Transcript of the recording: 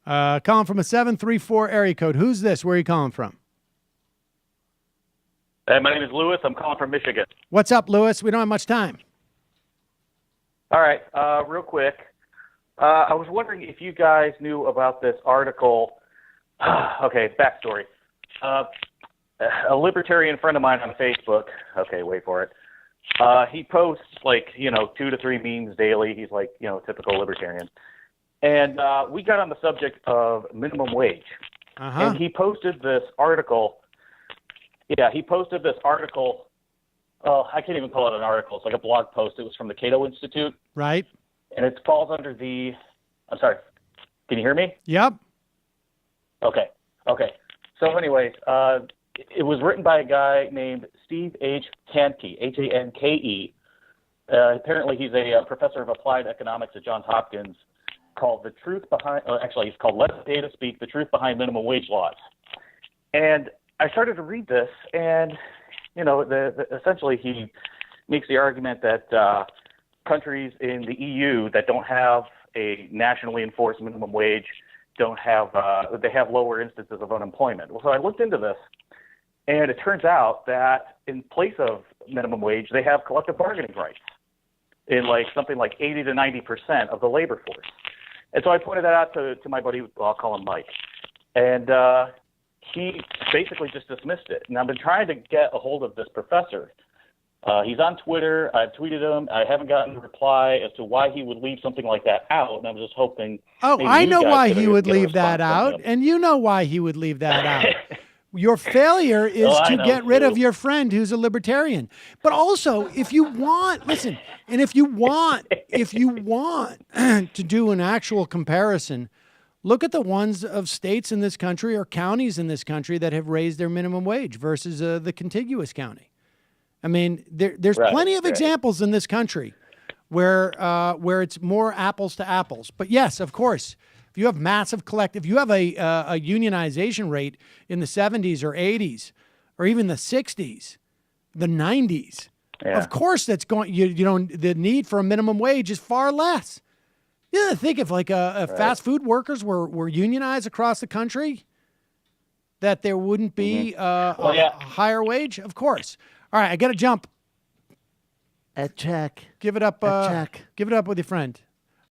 Calling from a 734 area code. Who's this? Where are you calling from? Hey, my name is Lewis. I'm calling from Michigan. What's up, Lewis? We don't have much time. All right, real quick. I was wondering if you guys knew about this article. Okay, backstory. A libertarian friend of mine on Facebook. Okay, wait for it. He posts 2 to 3 memes daily. He's typical libertarian. And we got on the subject of minimum wage. And he posted this article. Yeah, he posted this article. Oh, I can't even call it an article. It's like a blog post. It was from the Cato Institute. Right. And it falls under the, I'm sorry, can you hear me? Yep. Okay. So anyways, it was written by a guy named Steve H. Hanke, Hanke. Apparently he's a professor of applied economics at Johns Hopkins, called The Truth Behind, he's called Let Data Speak, The Truth Behind Minimum Wage Laws. And I started to read this, and, essentially he makes the argument that countries in the EU that don't have a nationally enforced minimum wage they have lower instances of unemployment. Well, so I looked into this, and it turns out that in place of minimum wage, they have collective bargaining rights in something like 80 to 90% of the labor force. And so I pointed that out to my buddy, I'll call him Mike, and he basically just dismissed it. And I've been trying to get a hold of this professor. He's on Twitter. I've tweeted him. I haven't gotten a reply as to why he would leave something like that out. And I was just hoping. Oh, I know why he would leave that out. And you know why he would leave that out. Your failure is to get rid of your friend who's a libertarian. But also, if you want, listen, and if you want to do an actual comparison, look at the ones of states in this country or counties in this country that have raised their minimum wage versus the contiguous county. I mean, there's plenty of examples in this country where it's more apples to apples. But yes, of course, if you have massive if you have a unionization rate in the 70s or 80s or even the 60s, the 90s, of course that's going. The need for a minimum wage is far less. You think if fast food workers were unionized across the country, that there wouldn't be a higher wage? Of course. All right, I got to jump. A check. Give it up. A check. Give it up with your friend.